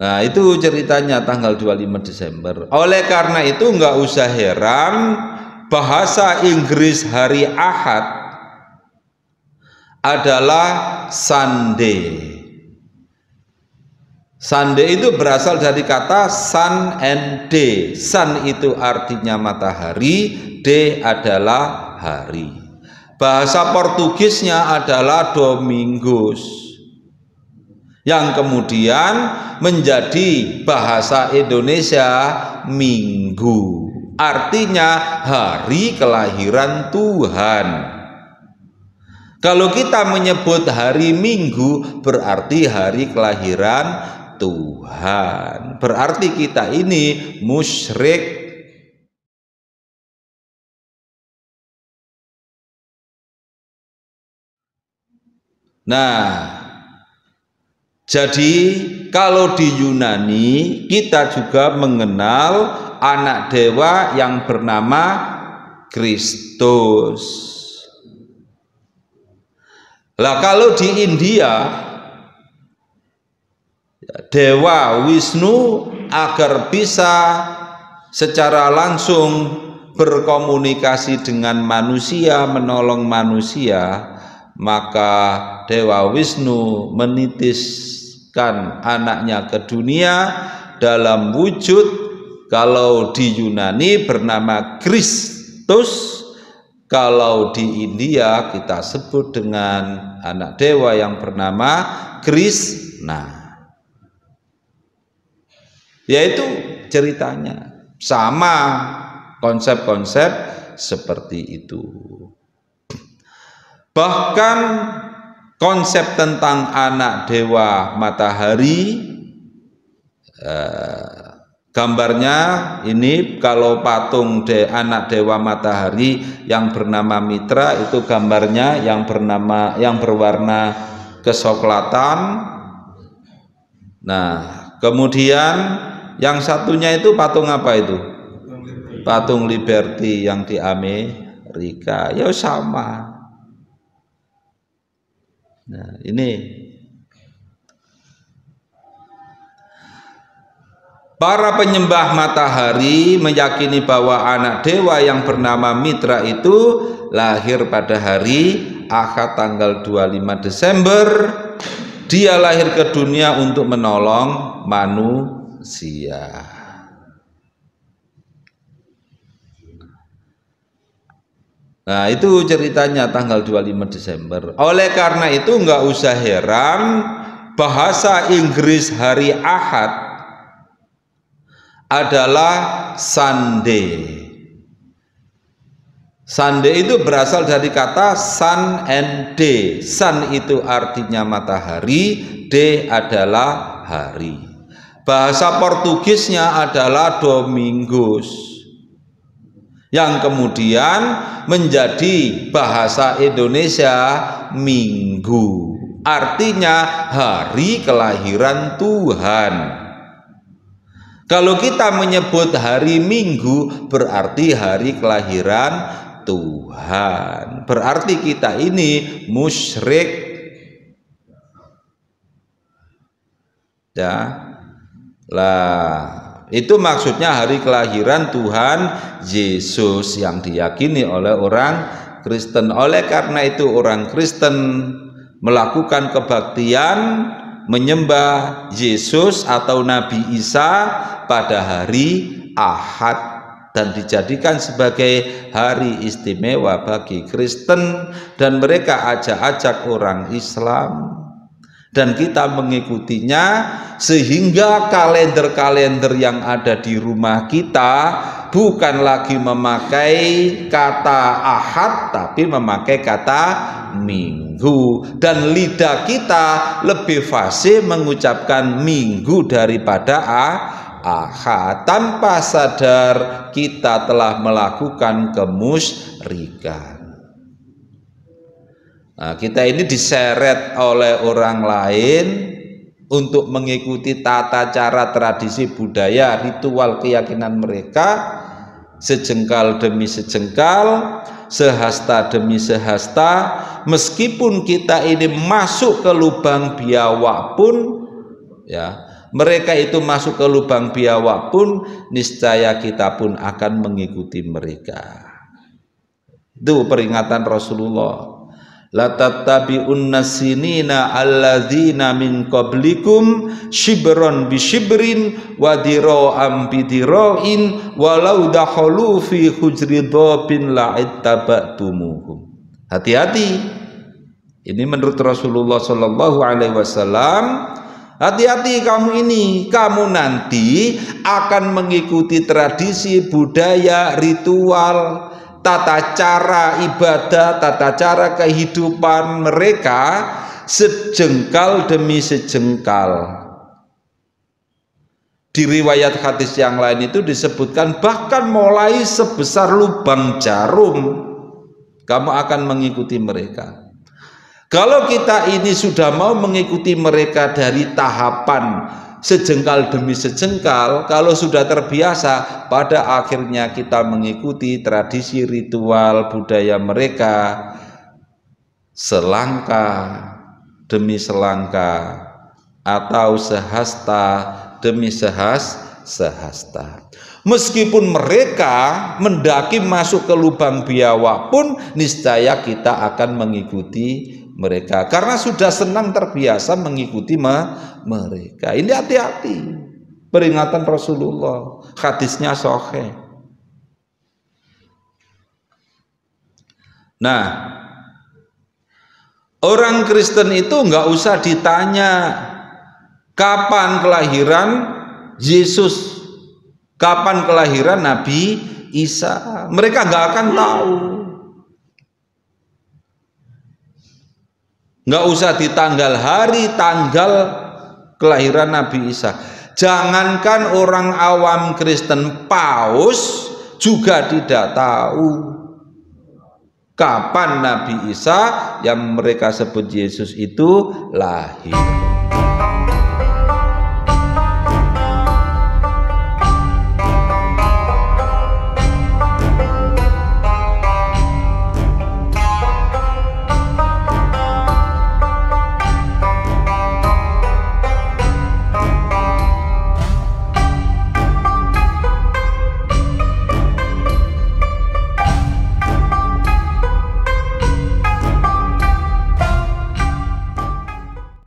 Nah, itu ceritanya tanggal 25 Desember. Oleh karena itu nggak usah heran bahasa Inggris hari Ahad adalah Sunday. Sunday itu berasal dari kata sun and day. Sun itu artinya matahari, day adalah hari. Bahasa Portugisnya adalah Domingos, yang kemudian menjadi bahasa Indonesia Minggu, artinya hari kelahiran Tuhan. Kalau kita menyebut hari Minggu berarti hari kelahiran Tuhan, berarti kita ini musyrik. Nah, jadi kalau di Yunani kita juga mengenal anak dewa yang bernama Kristus. Lah kalau di India Dewa Wisnu agar bisa secara langsung berkomunikasi dengan manusia, menolong manusia, maka Dewa Wisnu menitiskan anaknya ke dunia dalam wujud, kalau di Yunani bernama Kristus, kalau di India kita sebut dengan anak dewa yang bernama Krishna. Yaitu ceritanya sama, konsep-konsep seperti itu. Bahkan konsep tentang anak dewa matahari, gambarnya ini kalau patung anak dewa matahari yang bernama Mitra, itu gambarnya yang berwarna kesoklatan. Nah, kemudian yang satunya itu patung apa itu? Patung Liberty yang di Amerika. Ya sama. Nah, ini para penyembah matahari meyakini bahwa anak dewa yang bernama Mitra itu lahir pada hari Ahad tanggal 25 Desember. Dia lahir ke dunia untuk menolong manusia. Nah, itu ceritanya tanggal 25 Desember. Oleh karena itu nggak usah heran bahasa Inggris hari Ahad adalah Sunday. Sunday itu berasal dari kata sun and day. Sun itu artinya matahari, day adalah hari. Bahasa Portugisnya adalah Domingos, yang kemudian menjadi bahasa Indonesia Minggu, artinya hari kelahiran Tuhan. Kalau kita menyebut hari Minggu berarti hari kelahiran Tuhan, berarti kita ini musyrik. Ya, lah itu maksudnya hari kelahiran Tuhan Yesus yang diyakini oleh orang Kristen. Oleh karena itu orang Kristen melakukan kebaktian menyembah Yesus atau Nabi Isa pada hari Ahad dan dijadikan sebagai hari istimewa bagi Kristen, dan mereka ajak-ajak orang Islam dan kita mengikutinya, sehingga kalender-kalender yang ada di rumah kita bukan lagi memakai kata Ahad tapi memakai kata Minggu, dan lidah kita lebih fasih mengucapkan Minggu daripada Ahad. Tanpa sadar kita telah melakukan kemusyrikan. Nah, kita ini diseret oleh orang lain untuk mengikuti tata cara, tradisi, budaya, ritual, keyakinan mereka, sejengkal demi sejengkal, sehasta demi sehasta. Meskipun kita ini masuk ke lubang biawak pun, ya, mereka itu masuk ke lubang biawak pun, niscaya kita pun akan mengikuti mereka. Itu peringatan Rasulullah. La tattabi'unna sinina alladzina min qablikum shibron bi shibrin wa dira'am bi dira'in walau dakhalu fi hujri dhabin la'ittaba'tumuhum. Hati-hati. Ini menurut Rasulullah sallallahu alaihi wasallam. Hati-hati kamu ini, kamu nanti akan mengikuti tradisi, budaya, ritual, tata cara ibadah, tata cara kehidupan mereka sejengkal demi sejengkal. Di riwayat hadis yang lain itu disebutkan bahkan mulai sebesar lubang jarum kamu akan mengikuti mereka. Kalau kita ini sudah mau mengikuti mereka dari tahapan sejengkal demi sejengkal, kalau sudah terbiasa, pada akhirnya kita mengikuti tradisi ritual budaya mereka selangkah demi selangkah atau sehasta demi sehasta. Meskipun mereka mendaki masuk ke lubang biawak pun, niscaya kita akan mengikuti mereka karena sudah senang terbiasa mengikuti mereka. Ini hati-hati, peringatan Rasulullah, hadisnya sahih. Nah, orang Kristen itu nggak usah ditanya kapan kelahiran Yesus, kapan kelahiran Nabi Isa, mereka nggak akan tahu. Nggak usah di tanggal hari, tanggal kelahiran Nabi Isa. Jangankan orang awam Kristen, paus juga tidak tahu kapan Nabi Isa yang mereka sebut Yesus itu lahir.